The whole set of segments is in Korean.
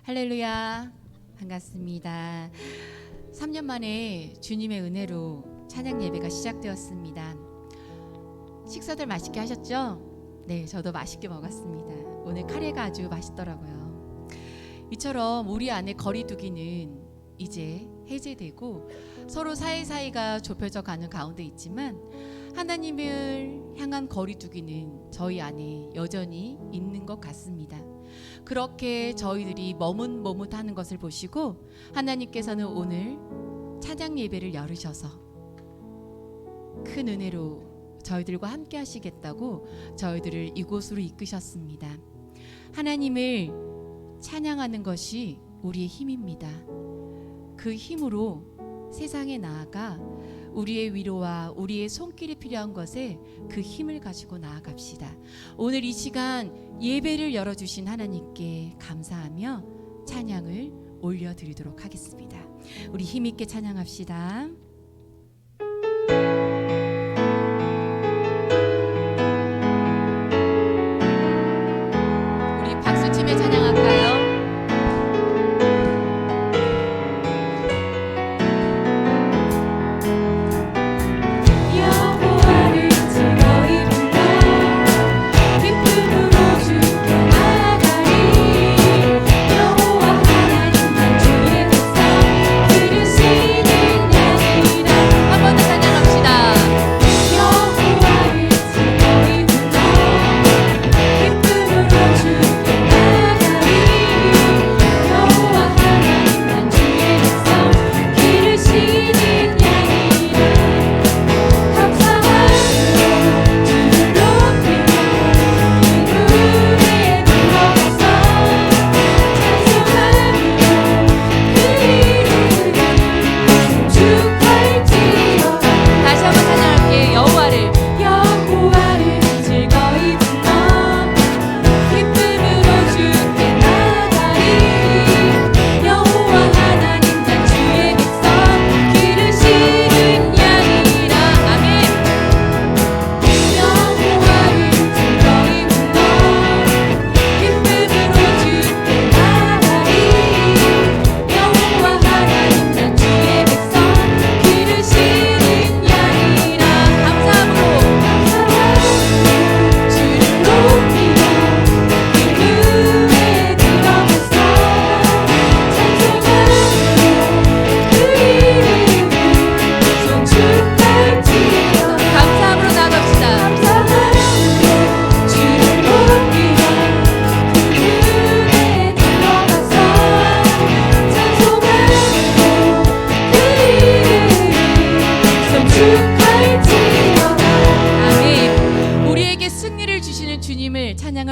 할렐루야, 반갑습니다. 3년 만에 주님의 은혜로 찬양 예배가 시작되었습니다. 식사들 맛있게 하셨죠? 네, 저도 맛있게 먹었습니다. 오늘 카레가 아주 맛있더라고요. 이처럼 우리 안에 거리두기는 이제 해제되고 서로 사이사이가 좁혀져 가는 가운데 있지만 하나님을 향한 거리두기는 저희 안에 여전히 있는 것 같습니다. 그렇게 저희들이 머뭇머뭇하는 것을 보시고 하나님께서는 오늘 찬양 예배를 열으셔서 큰 은혜로 저희들과 함께 하시겠다고 저희들을 이곳으로 이끄셨습니다. 하나님을 찬양하는 것이 우리의 힘입니다. 그 힘으로 세상에 나아가 우리의 위로와 우리의 손길이 필요한 것에 그 힘을 가지고 나아갑시다. 오늘 이 시간 예배를 열어주신 하나님께 감사하며 찬양을 올려드리도록 하겠습니다. 우리 힘있게 찬양합시다. 우리 박수치며 찬양할까요?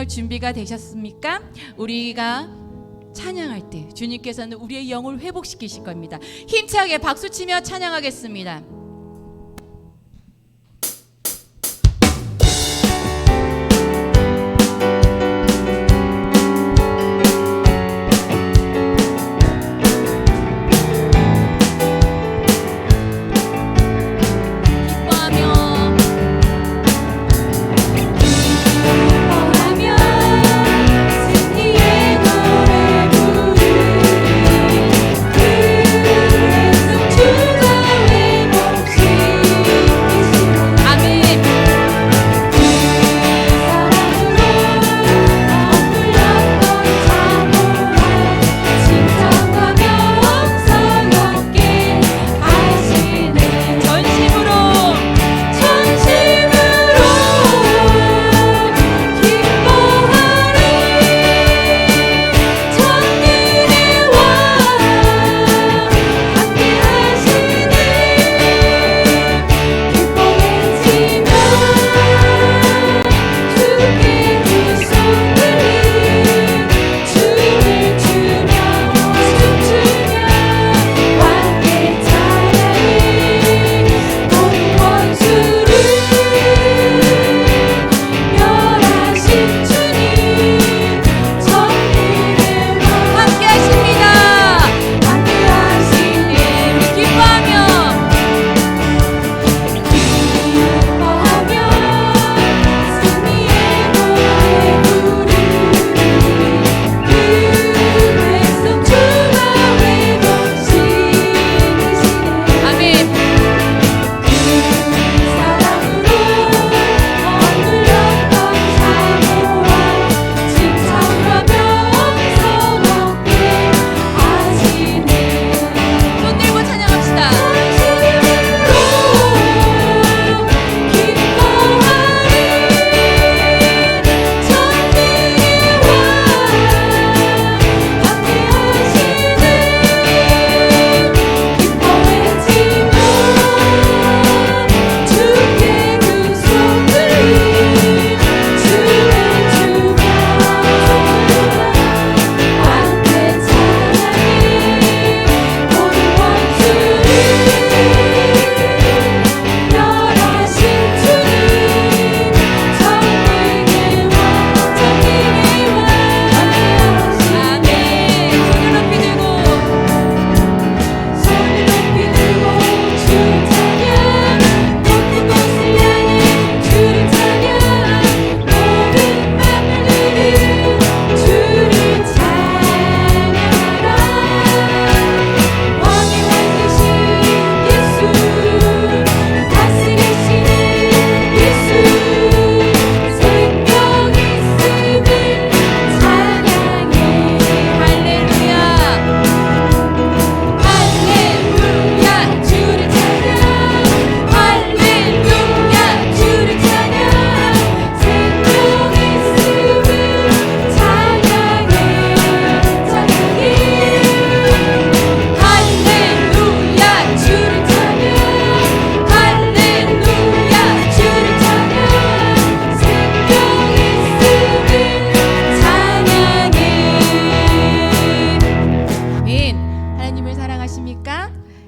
준비가 되셨습니까? 우리가 찬양할 때 주님께서는 우리의 영을 회복시키실 겁니다. 힘차게 박수치며 찬양하겠습니다. 주가 왜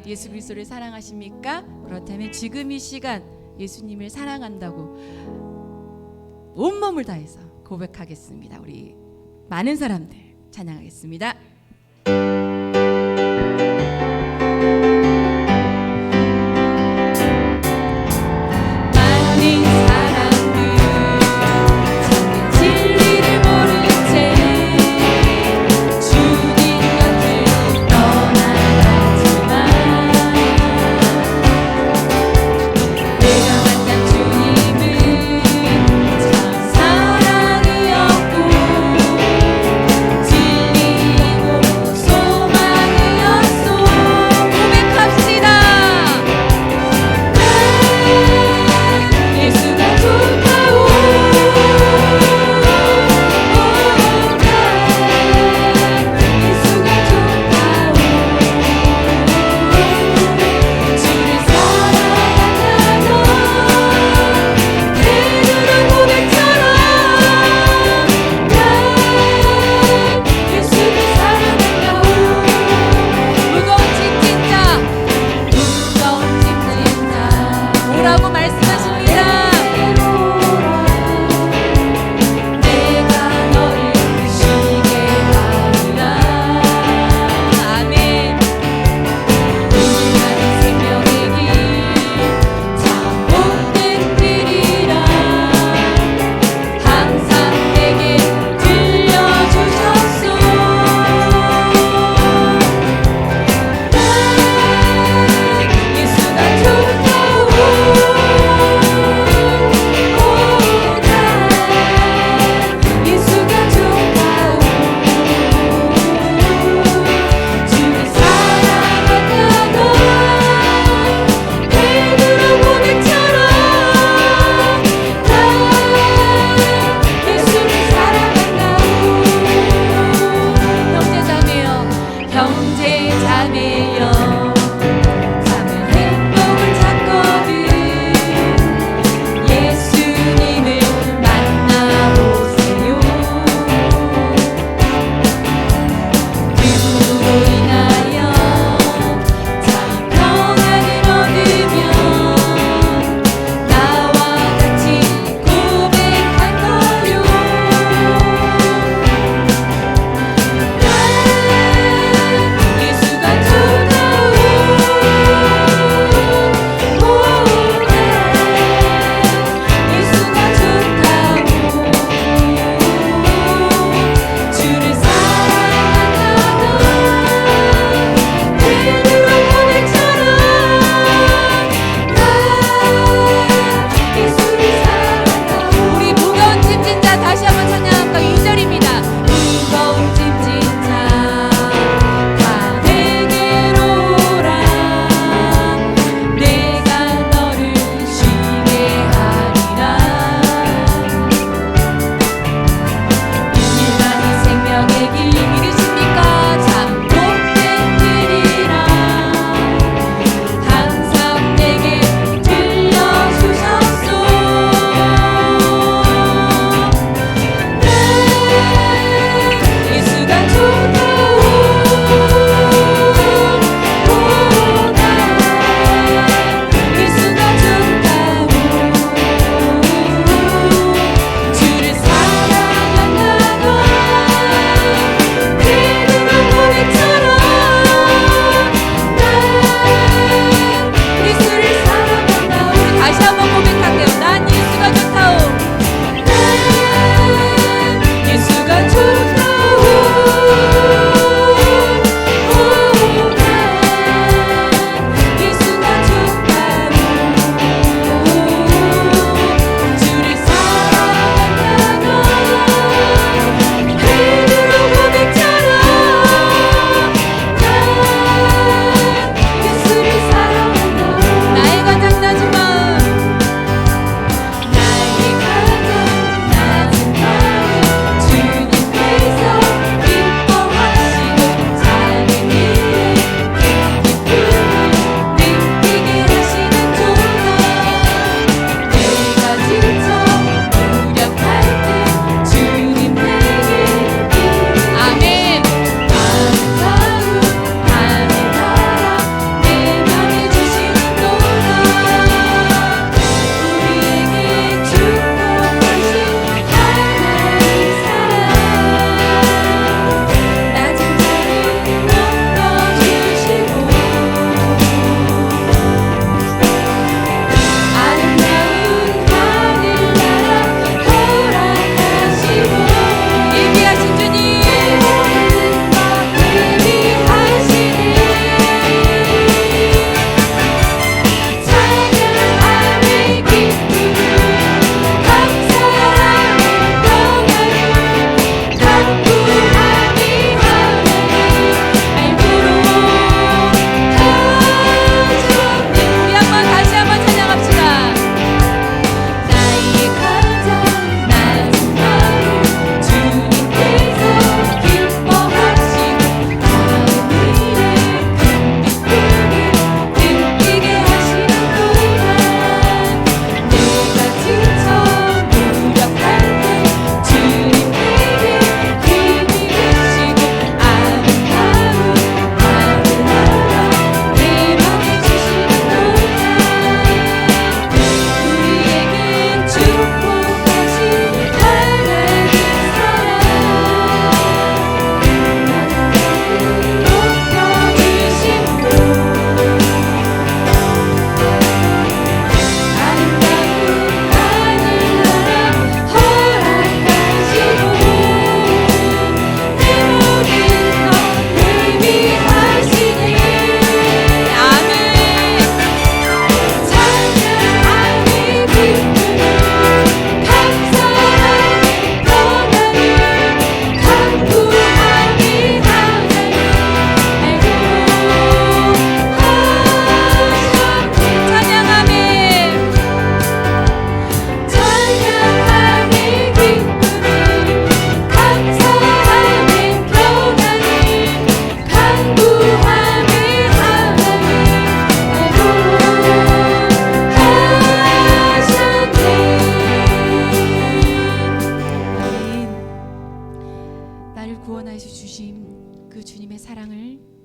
예수 그리스도를 사랑하십니까? 그렇다면 지금 이 시간 예수님을 사랑한다고 온몸을 다해서 고백하겠습니다. 우리 많은 사람들 찬양하겠습니다. 진리로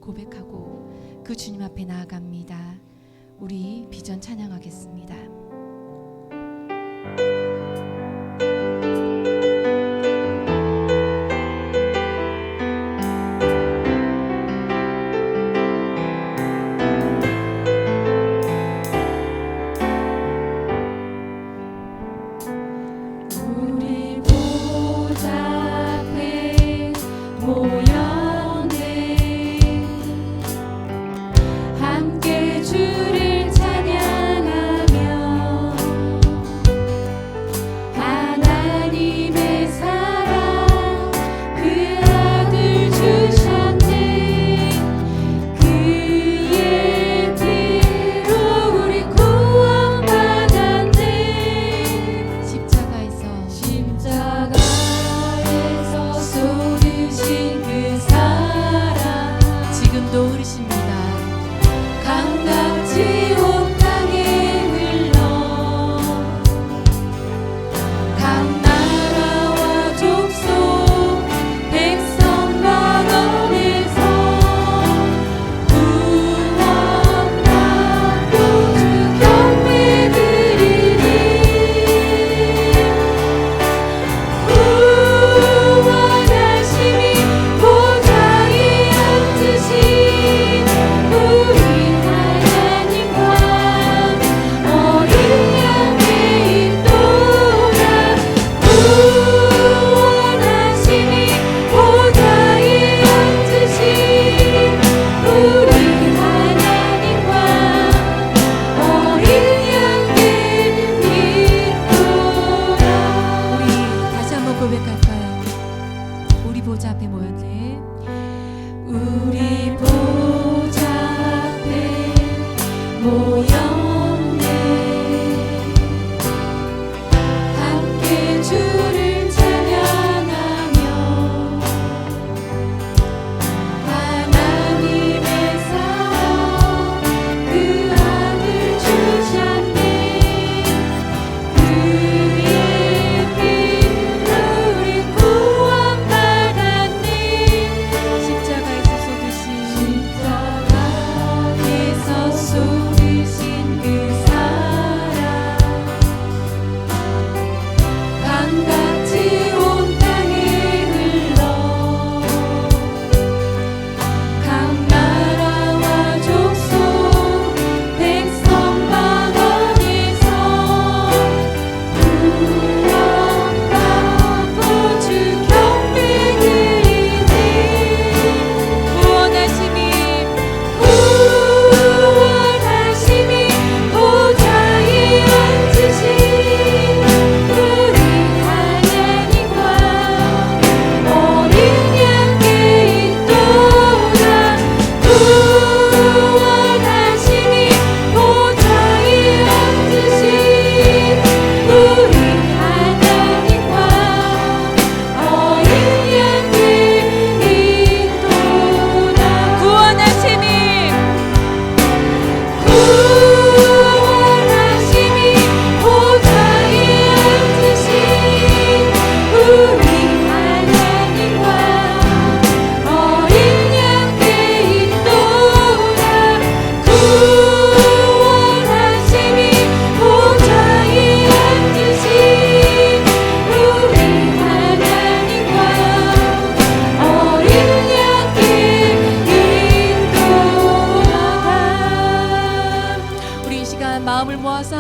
고백하고 그 주님 앞에 나아갑니다. 우리 비전 찬양하겠습니다.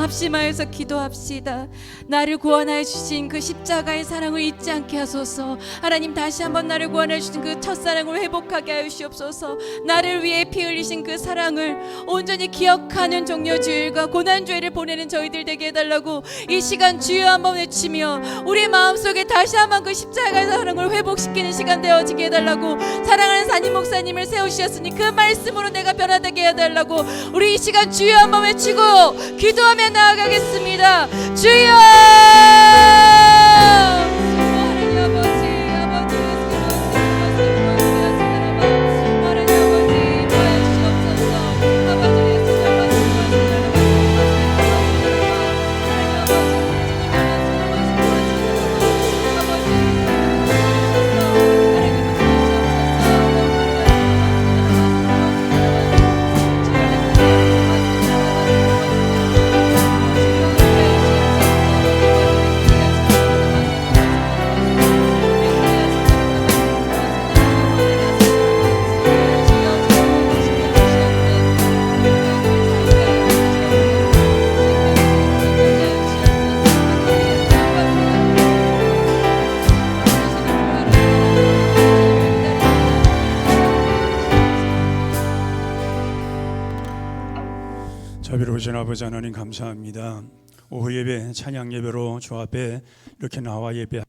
합심하여서 기도합시다. 나를 구원하여 주신 그 십자가의 사랑을 잊지 않게 하소서. 하나님, 다시 한번 나를 구원하여 주신 그 첫사랑을 회복하게 하여 주옵소서. 나를 위해 피 흘리신 그 사랑을 온전히 기억하는 종려주일과 고난주일을 보내는 저희들 되게 해달라고 이 시간 주여 한번 외치며 우리 마음속에 다시 한번 그 십자가의 사랑을 회복시키는 시간 되어지게 해달라고, 사랑하는 담임 목사님을 세우셨으니 그 말씀으로 내가 변화되게 해달라고 우리 이 시간 주여 한번 외치고 기도하며 나아가겠습니다. 주여! 자비로우신 아버지 하나님 감사합니다. 오후 예배 찬양 예배로 주 앞에 이렇게 나와 예배.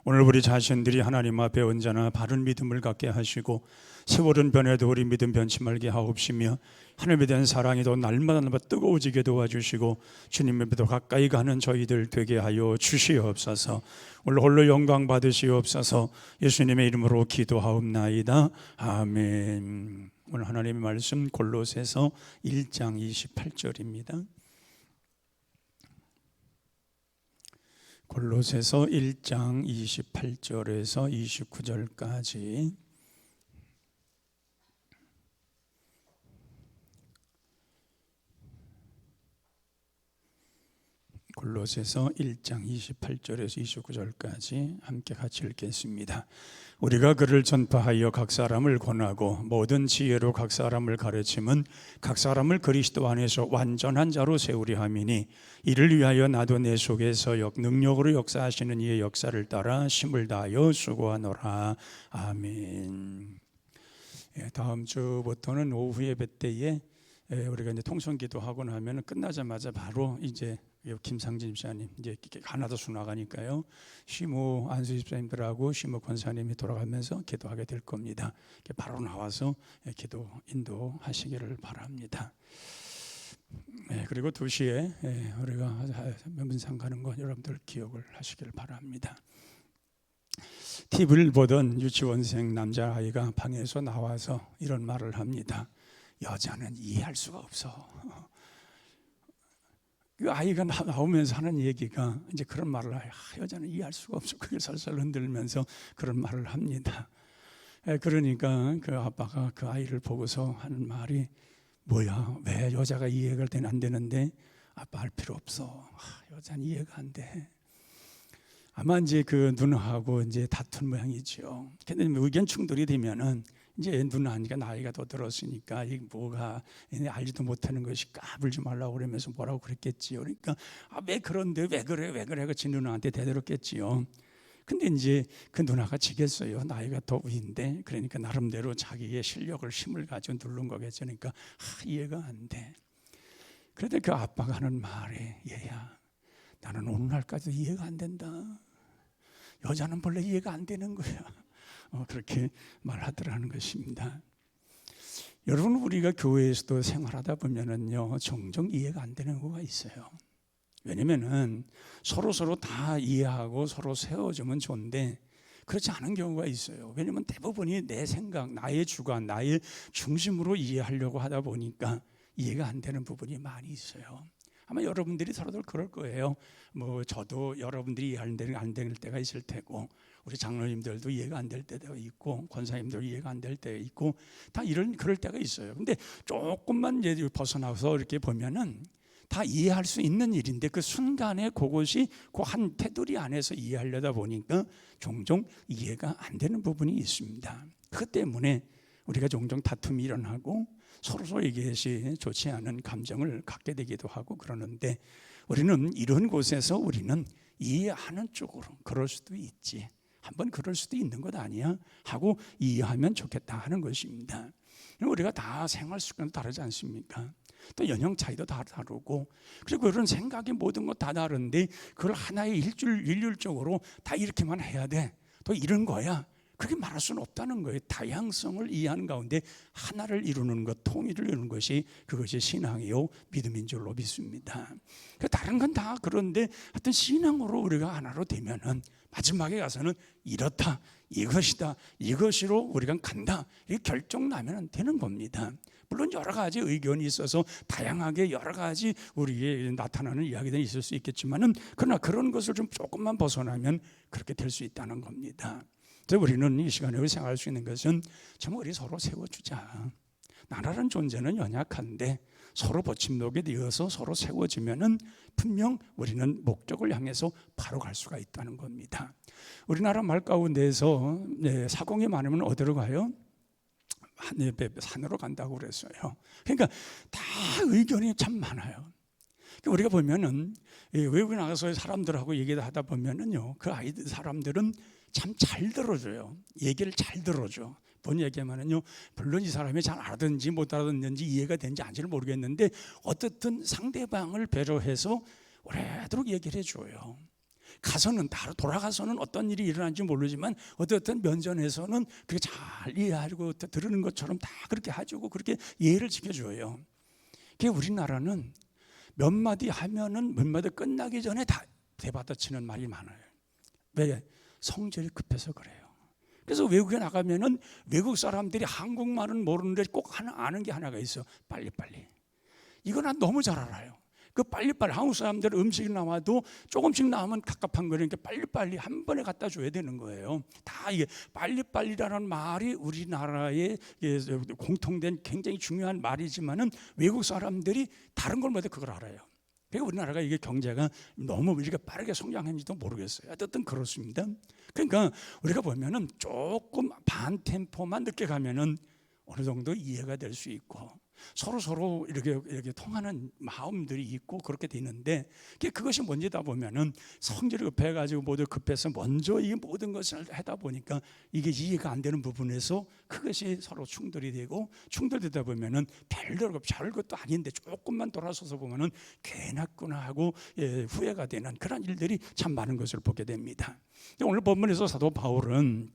오늘 우리 자신들이 하나님 앞에 언제나 바른 믿음을 갖게 하시고 세월은 변해도 우리 믿음 변치 말게 하옵시며 하나님에 대한 사랑이 더 날마다 뜨거워지게 도와주시고 주님의 더 가까이 가는 저희들 되게 하여 주시옵소서. 오늘 홀로 영광 받으시옵소서. 예수님의 이름으로 기도하옵나이다. 아멘. 오늘 하나님의 말씀 골로새서 1장 28절입니다. 골로새서 1장 28절에서 29절까지 골로새서 1장 28절에서 29절까지 함께 같이 읽겠습니다. 우리가 그를 전파하여 각 사람을 권하고 모든 지혜로 각 사람을 가르침은 각 사람을 그리스도 안에서 완전한 자로 세우려 함이니 이를 위하여 나도 내 속에서 능력으로 역사하시는 이의 역사를 따라 힘을 다하여 수고하노라. 아멘. 다음 주부터는 오후 예배 때에 우리가 이제 통성기도 하고 나면 끝나자마자 바로 이제 김상진 집사님 이제 가나다수 나가니까요. 시모 안수 집사님들하고 시모 권사님이 돌아가면서 기도하게 될 겁니다. 바로 나와서 기도 인도하시기를 바랍니다. 그리고 2시에 우리가 면분상 가는 거 여러분들 기억을 하시길 바랍니다. TV를 보던 유치원생 남자아이가 방에서 나와서 이런 말을 합니다. 여자는 이해할 수가 없어. 그 아이가 나오면서 하는 얘기가 이제 그런 말을 해요. 여자는 이해할 수가 없어. 그게 살살 흔들면서 그런 말을 합니다. 그러니까 그 아빠가 그 아이를 보고서 하는 말이 뭐야? 왜 여자가 이해가 안 되는데? 아빠 할 필요 없어. 여자는 이해가 안 돼. 아마 이제 그 누나하고 이제 다툰 모양이죠. 근데 의견 충돌이 되면은 이제 누나니까 나이가 더 들었으니까 이 뭐가 알지도 못하는 것이 까불지 말라고 그러면서 뭐라고 그랬겠지요. 그러니까 왜 그런데 왜 그래 그 누나한테 대들었겠지요. 근데 이제 그 누나가 지겠어요. 나이가 더 위인데 그러니까 나름대로 자기의 실력을 힘을 가지고 누른 거겠죠. 그러니까 이해가 안 돼. 그런데 그 아빠가 하는 말이 얘야 나는 오늘날까지도 이해가 안 된다. 여자는 본래 이해가 안 되는 거야. 그렇게 말하더라는 것입니다. 여러분 우리가 교회에서도 생활하다 보면은요 종종 이해가 안 되는 거가 있어요. 왜냐면은 서로 다 이해하고 서로 세워주면 좋은데 그렇지 않은 경우가 있어요. 왜냐면 대부분이 내 생각, 나의 주관, 나의 중심으로 이해하려고 하다 보니까 이해가 안 되는 부분이 많이 있어요. 아마 여러분들이 서로들 그럴 거예요. 뭐 저도 여러분들이 이해 안 될 때가 있을 테고 우리 장로님들도 이해가 안 될 때가 있고 권사님들 이해가 안 될 때가 있고 다 그럴 때가 있어요. 근데 조금만 이제 벗어나서 이렇게 보면은 다 이해할 수 있는 일인데 그 순간에 그것이 그 한 테두리 안에서 이해하려다 보니까 종종 이해가 안 되는 부분이 있습니다. 그것 때문에 우리가 종종 다툼이 일어나고 서로에게 좋지 않은 감정을 갖게 되기도 하고 그러는데 우리는 이런 곳에서 우리는 이해하는 쪽으로 그럴 수도 있지. 한번 그럴 수도 있는 것 아니야? 하고 이해하면 좋겠다 하는 것입니다. 우리가 다 생활 습관도 다르지 않습니까? 또 연령 차이도 다 다르고 그리고 그런 생각이 모든 것 다 다른데 그걸 하나의 일률적으로 다 이렇게만 해야 돼. 또 이런 거야. 그렇게 말할 수는 없다는 거예요. 다양성을 이해하는 가운데 하나를 이루는 것, 통일을 이루는 것이 그것이 신앙이요 믿음인 줄로 믿습니다. 다른 건 다 그런데 하여튼 신앙으로 우리가 하나로 되면은 마지막에 가서는 이렇다, 이것이다, 이것으로 우리가 간다 이렇게 결정 나면 되는 겁니다. 물론 여러 가지 의견이 있어서 다양하게 여러 가지 우리에 나타나는 이야기들이 있을 수 있겠지만은 그러나 그런 것을 좀 조금만 벗어나면 그렇게 될 수 있다는 겁니다. 그래서 우리는 이 시간에 생각할 수 있는 것은 참 우리 서로 세워주자. 나라는 존재는 연약한데 서로 버팀목에 되어서 서로 세워지면은 분명 우리는 목적을 향해서 바로 갈 수가 있다는 겁니다. 우리나라 말 가운데에서 사공이 많으면 어디로 가요? 산으로 간다고 그랬어요. 그러니까 다 의견이 참 많아요. 우리가 보면은 외국에 나가서 사람들하고 얘기를 하다 보면은요, 그 사람들은 참 잘 들어줘요. 얘기를 잘 들어줘. 본 얘기하면은요, 물론 이 사람이 잘 알아듣는지 못 알아듣는지 이해가 되는지 아닌지는 모르겠는데 어떻든 상대방을 배려해서 오래도록 얘기를 해줘요. 가서는 돌아가서는 어떤 일이 일어난지 모르지만 어떻든 면전에서는 그게 잘 이해하고 들으는 것처럼 다 그렇게 해주고 그렇게 예의를 지켜줘요. 그게 우리나라는 몇 마디 하면은 몇 마디 끝나기 전에 다 대받아치는 말이 많아요. 왜? 성질이 급해서 그래요. 그래서 외국에 나가면은 외국 사람들이 한국말은 모르는데 꼭 아는 게 하나가 있어. 빨리빨리. 이거 난 너무 잘 알아요. 그 빨리빨리 한국 사람들은 음식이 나와도 조금씩 나오면 갑갑한 거니까 빨리빨리 한 번에 갖다 줘야 되는 거예요. 다 이게 빨리빨리라는 말이 우리나라의 공통된 굉장히 중요한 말이지만은 외국 사람들이 다른 걸 못해 그걸 알아요. 그러니까 우리나라가 이게 경제가 너무 이렇게 빠르게 성장했는지도 모르겠어요. 어쨌든 그렇습니다. 그러니까 우리가 보면은 조금 반 템포만 늦게 가면은 어느 정도 이해가 될 수 있고 서로 이렇게 통하는 마음들이 있고 그렇게 되는데 그것이 뭔지다 보면은 성질이 급해가지고 모두 급해서 먼저 이 모든 것을 하다 보니까 이게 이해가 안 되는 부분에서 그것이 서로 충돌이 되고 충돌되다 보면은 별것도 아닌데 조금만 돌아서서 보면은 괜했구나 하고 후회가 되는 그런 일들이 참 많은 것을 보게 됩니다. 오늘 본문에서 사도 바울은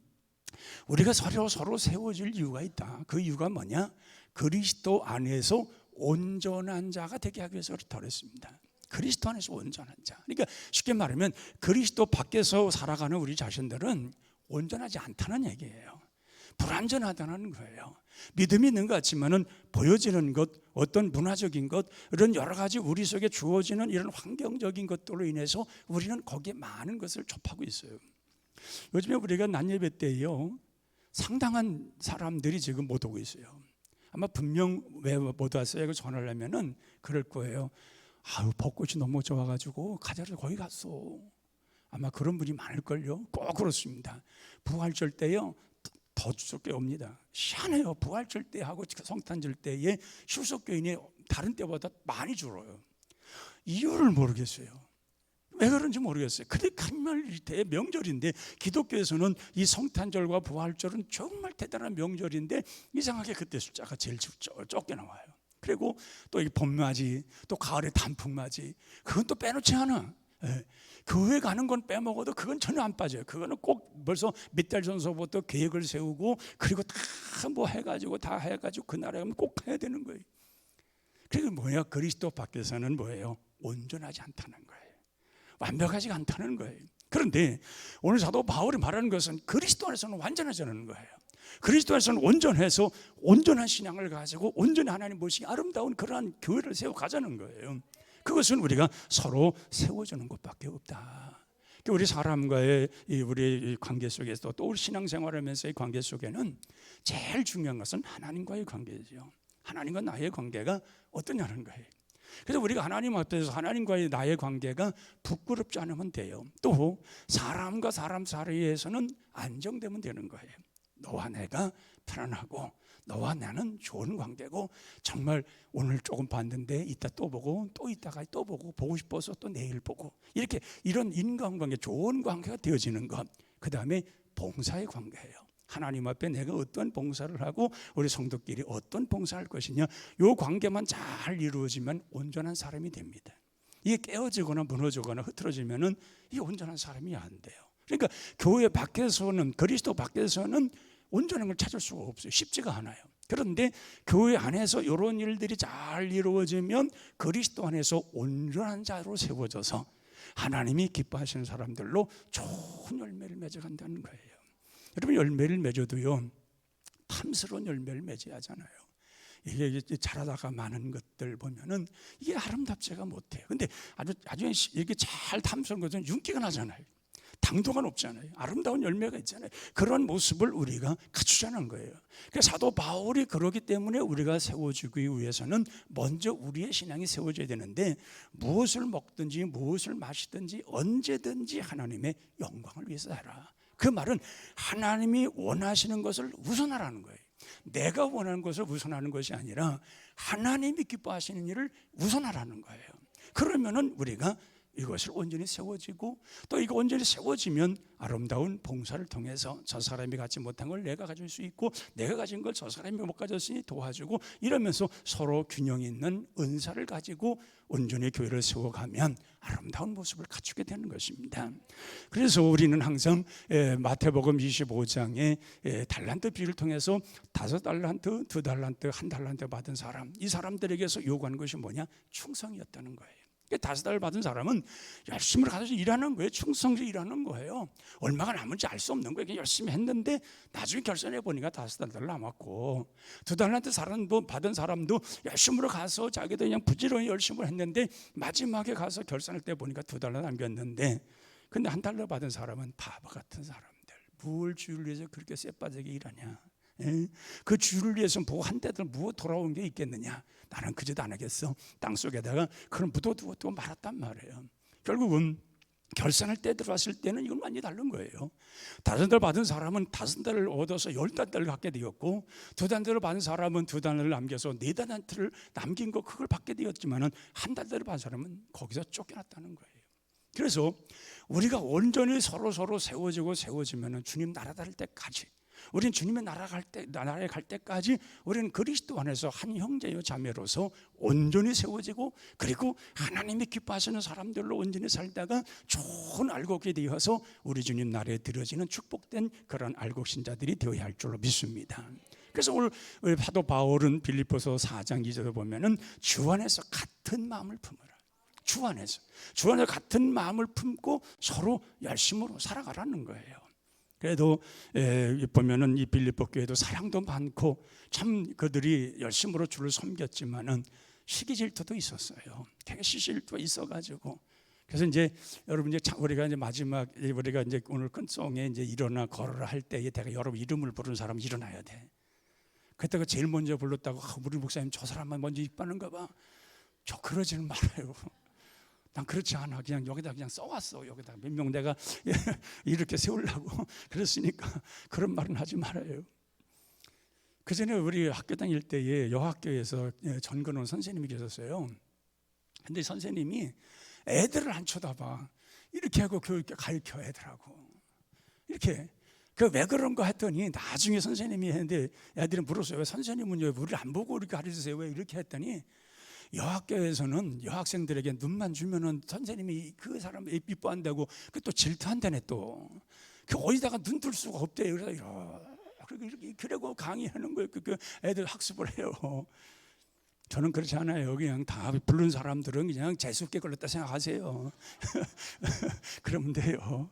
우리가 서로 세워질 이유가 있다. 그 이유가 뭐냐? 그리스도 안에서 온전한 자가 되게 하기 위해서 그랬습니다. 그리스도 안에서 온전한 자. 그러니까 쉽게 말하면 그리스도 밖에서 살아가는 우리 자신들은 온전하지 않다는 얘기예요. 불완전하다는 거예요. 믿음이 있는 것 같지만은 보여지는 것, 어떤 문화적인 것, 이런 여러 가지 우리 속에 주어지는 이런 환경적인 것들로 인해서 우리는 거기에 많은 것을 접하고 있어요. 요즘에 우리가 낮예배 때요 상당한 사람들이 지금 못 오고 있어요. 아마 분명 왜 못 왔어요? 이거 전하려면은 그럴 거예요. 아유 벚꽃이 너무 좋아가지고 가자로 거기 갔어. 아마 그런 분이 많을걸요. 꼭 그렇습니다. 부활절 때요 더 추석교회 옵니다. 희한해요. 부활절 때하고 성탄절 때에 출석교인이 다른 때보다 많이 줄어요. 이유를 모르겠어요. 왜 그런지 모르겠어요. 근데 정말 명절인데 기독교에서는 이 성탄절과 부활절은 정말 대단한 명절인데 이상하게 그때 숫자가 제일 적게 나와요. 그리고 또 이 봄맞이, 또 가을에 단풍맞이, 그건 또 빼놓지 않아. 교회 가는 건 빼먹어도 그건 전혀 안 빠져요. 그거는 꼭 벌써 몇 달 전서부터 계획을 세우고 그리고 다 뭐 해가지고 그날에 가면 꼭 해야 되는 거예요. 그리고 뭐야? 그리스도 밖에서는 뭐예요? 온전하지 않다는 거예요. 완벽하지 않다는 거예요. 그런데 오늘 사도 바울이 말하는 것은 그리스도 안에서는 완전하자는 거예요. 그리스도 안에서는 온전해서 온전한 신앙을 가지고 온전히 하나님 보시기 아름다운 그러한 교회를 세워가자는 거예요. 그것은 우리가 서로 세워주는 것밖에 없다. 우리 사람과의 우리 관계 속에서 또 우리 신앙생활하면서의 관계 속에는 제일 중요한 것은 하나님과의 관계죠. 하나님과 나의 관계가 어떠냐는 거예요. 그래서 우리가 하나님 앞에서 하나님과의 나의 관계가 부끄럽지 않으면 돼요. 또 사람과 사람 사이에서는 안정되면 되는 거예요. 너와 내가 편안하고 너와 나는 좋은 관계고 정말 오늘 조금 봤는데 이따 또 보고 또 이따가 또 보고 싶어서 또 내일 보고 이렇게 이런 인간관계 좋은 관계가 되어지는 것. 그 다음에 봉사의 관계예요. 하나님 앞에 내가 어떤 봉사를 하고 우리 성도끼리 어떤 봉사할 것이냐 이 관계만 잘 이루어지면 온전한 사람이 됩니다. 이게 깨어지거나 무너지거나 흐트러지면은 이게 온전한 사람이 안 돼요. 그러니까 교회 밖에서는 그리스도 밖에서는 온전한 걸 찾을 수가 없어요. 쉽지가 않아요. 그런데 교회 안에서 이런 일들이 잘 이루어지면 그리스도 안에서 온전한 자로 세워져서 하나님이 기뻐하시는 사람들로 좋은 열매를 맺어간다는 거예요. 여러분 열매를 맺어도요 탐스러운 열매를 맺어야 하잖아요. 이게 자라다가 많은 것들 보면은 이게 아름답지가 못해요. 근데 아주 이렇게 잘 탐스러운 것은 윤기가 나잖아요. 당도가 높잖아요. 아름다운 열매가 있잖아요. 그런 모습을 우리가 갖추자는 거예요. 그래서 사도 바울이 그러기 때문에 우리가 세워지기 위해서는 먼저 우리의 신앙이 세워져야 되는데 무엇을 먹든지 무엇을 마시든지 언제든지 하나님의 영광을 위해서 하라. 그 말은 하나님이 원하시는 것을 우선하라는 거예요. 내가 원하는 것을 우선하는 것이 아니라 하나님이 기뻐하시는 일을 우선하라는 거예요. 그러면은 우리가 이것을 온전히 세워지고, 또 이거 온전히 세워지면 아름다운 봉사를 통해서 저 사람이 갖지 못한 걸 내가 가질 수 있고, 내가 가진 걸 저 사람이 못 가졌으니 도와주고, 이러면서 서로 균형 있는 은사를 가지고 온전히 교회를 세워가면 아름다운 모습을 갖추게 되는 것입니다. 그래서 우리는 항상 마태복음 25장에 달란트 비유를 통해서 5달란트, 2달란트, 1달란트 받은 사람, 이 사람들에게서 요구하는 것이 뭐냐? 충성이었다는 거예요. 5달 받은 사람은 열심히 가서 일하는 거예요. 충성스레 일하는 거예요. 얼마가 남은지 알 수 없는 거예요. 그냥 열심히 했는데 나중에 결산해 보니까 5달러 남았고, 2달란트 받은 사람도 열심으로 가서 자기도 그냥 부지런히 열심히 했는데 마지막에 가서 결산할 때 보니까 2달러 남겼는데, 근데 1달러 받은 사람은 바보 같은 사람들, 뭘 주를 위해서 그렇게 쎄빠지게 일하냐? 그 주를 위해서 뭐 한때들 뭐 돌아온 게 있겠느냐? 나는 그짓 안 하겠어. 땅속에다가 그런 묻어두고 말았단 말이에요. 결국은 결산할 때 들어왔을 때는 이건 완전히 다른 거예요. 5달 받은 사람은 5달을 얻어서 10달러를 갖게 되었고, 2달러를 받은 사람은 2달러를 남겨서 4달러를 남긴 거 그걸 받게 되었지만은 1달러를 받은 사람은 거기서 쫓겨났다는 거예요. 그래서 우리가 온전히 서로 세워지면은 주님 나라 다를 때까지, 우리는 주님의 나라에 갈 때까지 우리는 그리스도 안에서 한 형제요 자매로서 온전히 세워지고, 그리고 하나님이 기뻐하시는 사람들로 온전히 살다가 좋은 알곡이 되어서 우리 주님 나라에 들어지는 축복된 그런 알곡 신자들이 되어야 할 줄로 믿습니다. 그래서 오늘 사도 바울은 빌립보서 4장 2절에 보면은 주 안에서 같은 마음을 품으라. 주 안에서 같은 마음을 품고 서로 열심으로 살아가라는 거예요. 그래도 보면은 이 빌립보 교회도 사랑도 많고 참 그들이 열심으로 주를 섬겼지만은 시기 질투도 있었어요. 되게 시질투가 있어가지고, 그래서 이제 여러분 우리가 이제 마지막 우리가 이제 오늘 큰송에 이제 일어나 걸어라 할 때에 내가 여러분 이름을 부르는 사람은 일어나야 돼. 그때가 제일 먼저 불렀다고 우리 목사님 저 사람만 먼저 입하는가 봐. 저 그러지는 말아요. 난 그렇지 않아. 그냥 여기다 그냥 써왔어. 여기다 몇 명 내가 이렇게 세우려고 그랬으니까 그런 말은 하지 말아요. 그 전에 우리 학교 다닐 때에 여학교에서 전근원 선생님이 계셨어요. 근데 선생님이 애들을 안 쳐다봐. 이렇게 하고 교육에 가르쳐 애들하고. 이렇게. 왜 그런 거 했더니 나중에 선생님이 했는데 애들이 물었어요. 왜 선생님은 왜 우리를 안 보고 이렇게 가르치세요? 왜 이렇게 했더니 여학교에서는 여학생들에게 눈만 주면은 선생님이 그 사람을 이뻐한다고 그 또 질투한다네 또. 그 어디다가 눈 둘 수가 없대요. 그래서 그러고 강의하는 거예요. 그 애들 학습을 해요. 저는 그렇지 않아요. 그냥 다 부른 사람들은 그냥 재수없게 걸렸다 생각하세요. 그러면 돼요.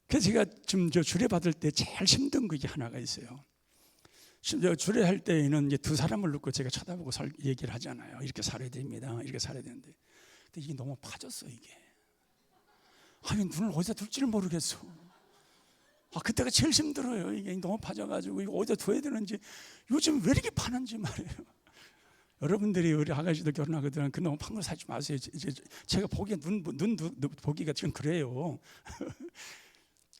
그래서 제가 지금 주례 받을 때 제일 힘든 게 하나가 있어요. 주례할 때에는 이제 두 사람을 놓고 제가 쳐다보고 얘기를 하잖아요. 이렇게 살아야 됩니다. 이렇게 살아야 되는데, 근데 이게 너무 파졌어 이게. 아니 눈을 어디다 둘지를 모르겠어. 그때가 제일 힘들어요. 이게 너무 파져가지고 이거 어디다 둬야 되는지, 요즘 왜 이렇게 파는지 말이에요. 여러분들이 우리 아가씨도 결혼하거든. 그 너무 판 걸 사지 마세요. 제가 보기에 눈 보기가 지금 그래요.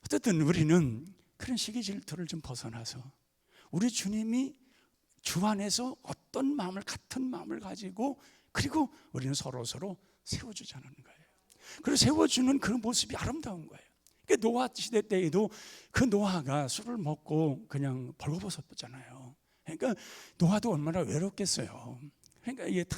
어쨌든 우리는 그런 시기 질투를 좀 벗어나서 우리 주님이 주 안에서 어떤 마음을 같은 마음을 가지고, 그리고 우리는 서로 세워주자는 거예요. 그리고 세워주는 그 모습이 아름다운 거예요. 그러니까 노아 시대 때에도 그 노아가 술을 먹고 그냥 벌거벗었잖아요. 그러니까 노아도 얼마나 외롭겠어요. 그러니까 이게 다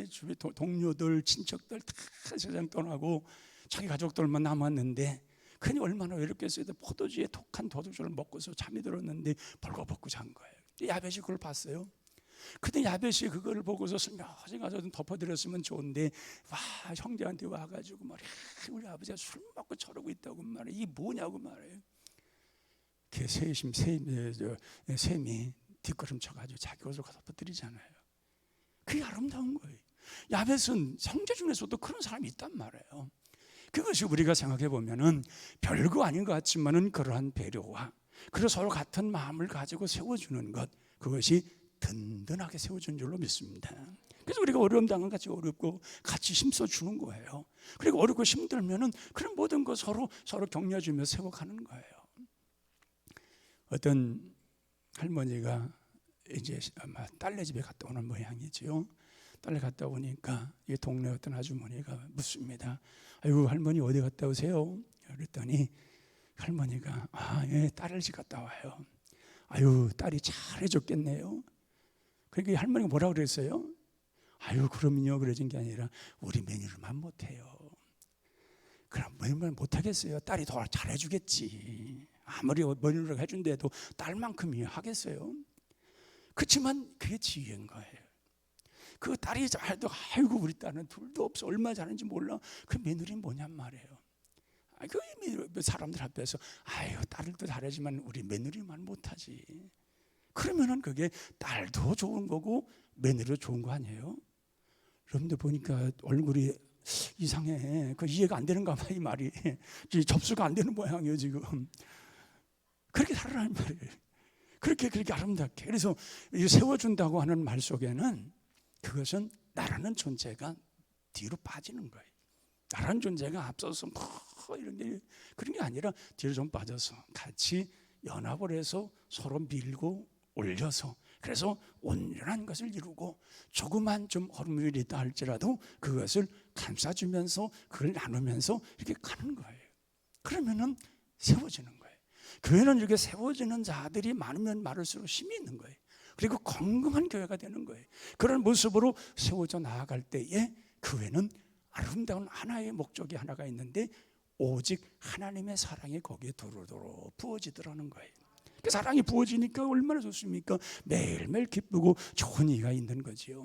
주변 동료들, 친척들 다 세상 떠나고 자기 가족들만 남았는데, 그니 얼마나 외롭겠어요. 포도주에 독한 포도주를 먹고서 잠이 들었는데 벌거벗고 잔 거예요. 야벳이 그걸 봤어요. 근데 야벳이 그걸 보고서 슬며시 가서 좀 덮어드렸으면 좋은데, 형제한테 와가지고 말이야, 우리 아버지가 술 먹고 저러고 있다고 말이야. 이게 뭐냐고 말이에요. 그 셈이 뒷걸음쳐가지고 자기 옷을 덮어드리잖아요. 그게 아름다운 거예요. 야벳은 형제 중에서도 그런 사람이 있단 말이에요. 그것이 우리가 생각해 보면은 별거 아닌 것 같지만은 그러한 배려와, 그리고 서로 같은 마음을 가지고 세워주는 것, 그것이 든든하게 세워준 줄로 믿습니다. 그래서 우리가 어려움 당한 같이 어렵고 같이 힘써 주는 거예요. 그리고 어렵고 힘들면은 그런 모든 거 서로 격려주며 세워가는 거예요. 어떤 할머니가 이제 아마 딸네 집에 갔다 오는 모양이지요. 딸 갔다 오니까 이 동네 어떤 아주머니가 묻습니다. 아이고 할머니 어디 갔다 오세요? 그랬더니 할머니가 예, 딸을 집 갔다 와요. 아유 딸이 잘해줬겠네요. 그러니까 할머니가 뭐라고 그랬어요? 아유 그러면요 그러진 게 아니라 우리 며느리만 못해요. 그럼 며느리만 못하겠어요? 딸이 더 잘해주겠지. 아무리 며느리가 해준데도 딸만큼이 하겠어요? 그렇지만 그게 지혜인 거예요. 그 딸이 잘해도 아이고 우리 딸은 둘도 없어 얼마 잘하는지 몰라. 그 며느리는 뭐냔 말이에요. 그 사람들 앞에서 아유 딸도 잘하지만 우리 며느리만 못하지. 그러면은 그게 딸도 좋은 거고 며느리도 좋은 거 아니에요? 여러분들 보니까 얼굴이 이상해. 그 이해가 안 되는가 봐 이 말이. 접수가 안 되는 모양이에요 지금. 그렇게 살아라는 말이에요. 그렇게 아름답게. 그래서 세워준다고 하는 말 속에는 그것은 나라는 존재가 뒤로 빠지는 거예요. 나라는 존재가 앞서서 이런 게 그런 게 아니라 뒤로 좀 빠져서 같이 연합을 해서 서로 밀고 올려서 그래서 온전한 것을 이루고 조그만 좀 허물이 있다 할지라도 그것을 감싸주면서 그걸 나누면서 이렇게 가는 거예요. 그러면은 세워지는 거예요. 교회는 이렇게 세워지는 자들이 많으면 많을수록 힘이 있는 거예요. 그리고 건강한 교회가 되는 거예요. 그런 모습으로 세워져 나아갈 때에 교회는 아름다운 하나의 목적이 하나가 있는데 오직 하나님의 사랑이 거기에 도로도로 부어지더라는 거예요. 그 사랑이 부어지니까 얼마나 좋습니까? 매일매일 기쁘고 좋은 이가 있는 거지요.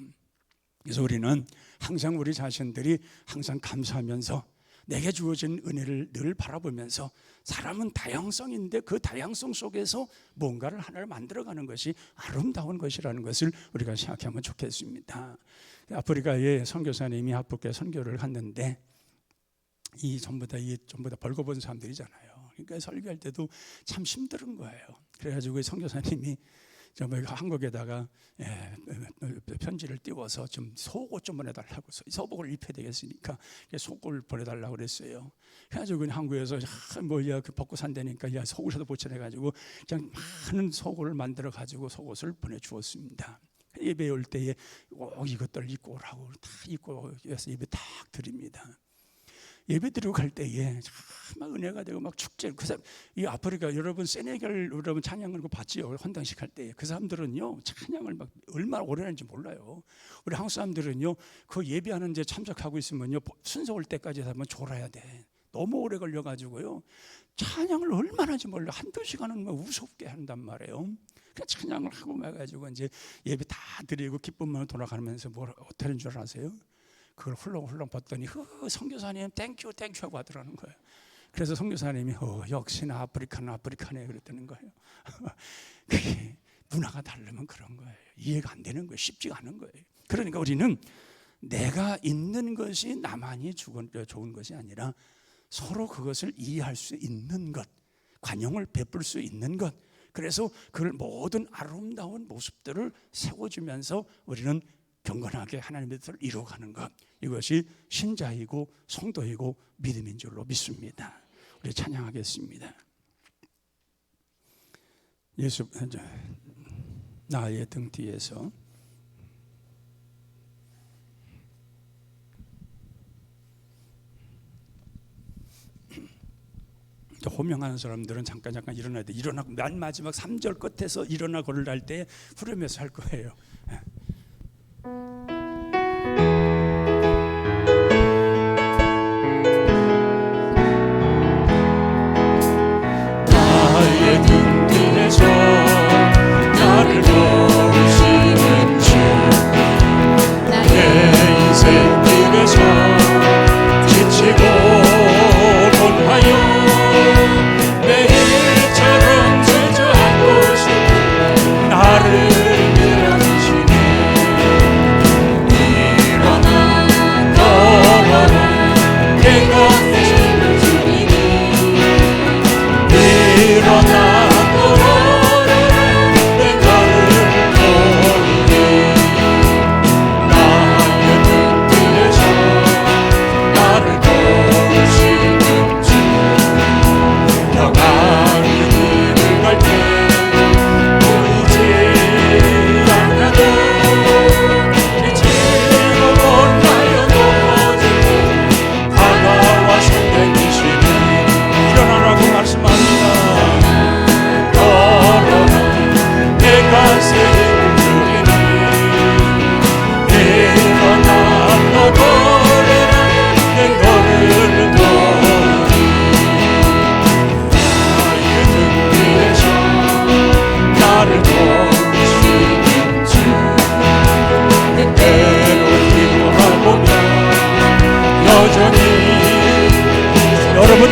그래서 우리는 항상 우리 자신들이 항상 감사하면서 내게 주어진 은혜를 늘 바라보면서 사람은 다양성인데 그 다양성 속에서 뭔가를 하나를 만들어가는 것이 아름다운 것이라는 것을 우리가 생각하면 좋겠습니다. 아프리카에 선교사님이 아프리카에 선교를 갔는데 이 전부 다 벌거벗은 사람들이잖아요. 그러니까 설교할 때도 참 힘든 거예요. 그래가지고 선교사님이 한국에다가 편지를 띄워서 좀 속옷 좀 보내달라고 서복을 입혀야 되겠으니까 속옷을 보내달라고 그랬어요. 그래가지고 한국에서 그 벗고 산다니까 속옷이라도 보채내가지고 그냥 많은 속옷을 만들어 가지고 속옷을 보내주었습니다. 예배 올 때에 이것들 입고 오라고 다 입고 예배 딱 드립니다. 예배 드리고 갈 때에 막 은혜가 되고 막 축제. 이 아프리카 여러분 세네갈 여러분 찬양을 봤지요? 헌당식 할 때 그 사람들은요 찬양을 막 얼마나 오래 하는지 몰라요. 우리 한국 사람들은요 그 예배하는 데 참석하고 있으면요 순서 올 때까지 하면 졸아야 돼. 너무 오래 걸려가지고요 찬양을 얼마나 하는지 몰라. 한두 시간은 막 우습게 한단 말이에요. 그 찬양을 하고 가지고 이제 예배 다 드리고 기쁨만 돌아가면서 뭘 어떻게 하는 줄 아세요? 그걸 훌렁훌렁 봤더니 선교사님 땡큐 하고 하더라는 거예요. 그래서 선교사님이 역시나 아프리카네 그랬다는 거예요. 그게 문화가 다르면 그런 거예요. 이해가 안 되는 거예요. 쉽지가 않은 거예요. 그러니까 우리는 내가 있는 것이 나만이 좋은 것이 아니라 서로 그것을 이해할 수 있는 것, 관용을 베풀 수 있는 것, 그래서 그걸 모든 아름다운 모습들을 세워주면서 우리는 경건하게 하나님의 뜻을 이루어가는 것, 이것이 신자이고 성도이고 믿음인 줄로 믿습니다. 우리 찬양하겠습니다. 예수 나의 등 뒤에서 호명하는 사람들은 잠깐 일어나야 돼. 일어나고 맨 마지막 3절 끝에서 일어나 걸을 할 때 후렴에서 할 거예요. 나의 등 뒤에서 나를 도우시는 주, 내 인생 길에서 지치고곤하여 내일처럼 주저앉고 싶은 나를 밀어주시네. 일어나 걸어라 내 곁에 주리니, 일어나 걸어라 내 나를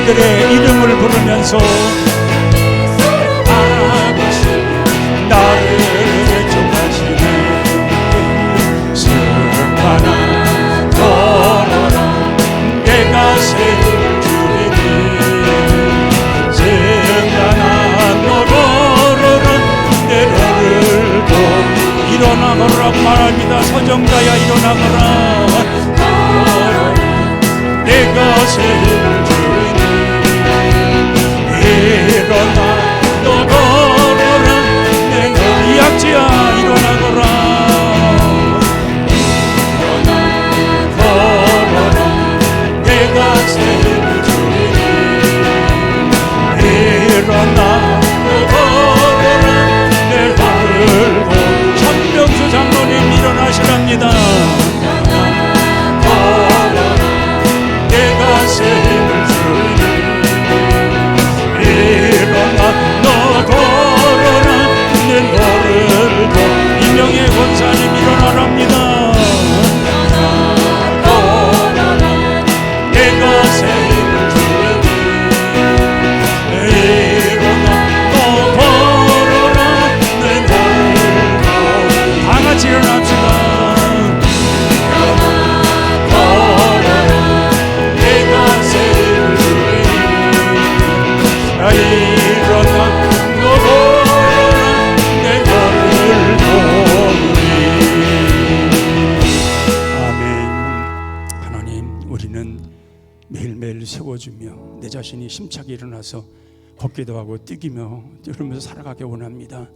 그들의 이름을 부르면서 나를 족하시네. 승하나 걸어라 내가 세울 주이니. 승하나 걸어라 내 너를 보. 일어나거라고 말합니다. 서정자야 일어나거라. 내가 세울 주이니. 일어나 너 걸어라 내 너를. 약지야 일어나거라. 걸어라 내가 세울 주이니. 일어나 너 걸어라 내 너를 보. 천명수 장로님 일어나시랍니다. 내가 세울 주이니. 일어나 너 걸어라 내 너를 보. 이명의 권사님 일어나랍니다. 걸어라 내가 세울 주이니. 일어나 너 걸어라 내 너를 보. 다같이 일어납시다. 일어나 너 걸어라 내 너를 보리. 아멘. 하나님, 우리는 매일매일 세워주며 내 자신이 힘차게 일어나서 걷기도 하고 뛰기며 이러면서 살아가기 원합니다.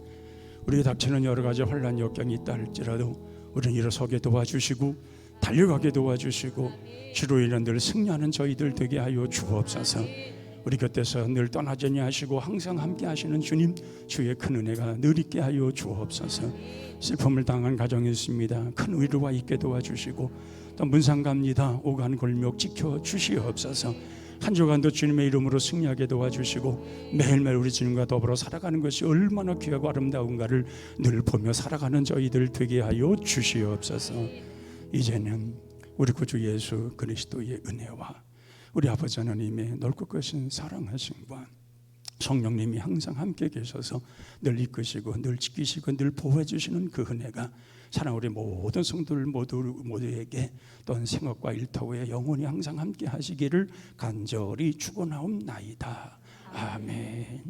우리에게 닥치는 여러 가지 혼란 역경이 있다 할지라도 우리는 일어서게 도와주시고 달려가게 도와주시고 주로 인해 늘 승리하는 저희들 되게 하여 주옵소서. 우리 곁에서 늘 떠나지 아니하시고 항상 함께 하시는 주님, 주의 큰 은혜가 늘 있게 하여 주옵소서. 슬픔을 당한 가정이 있습니다. 큰 위로와 있게 도와주시고 또 문상갑니다. 오간 골목 지켜주시옵소서. 한 주간도 주님의 이름으로 승리하게 도와주시고 매일매일 우리 주님과 더불어 살아가는 것이 얼마나 귀하고 아름다운가를 늘 보며 살아가는 저희들 되게 하여 주시옵소서. 이제는 우리 구주 예수 그리스도의 은혜와 우리 아버지 하나님의 넓고 크신 사랑하심과 성령님이 항상 함께 계셔서 늘 이끄시고 늘 지키시고 늘 보호해 주시는 그 은혜가 사랑 우리 모든 성도들 모두에게 또한 생업과 일터에 영원히 항상 함께 하시기를 간절히 축원하옵나이다. 아멘.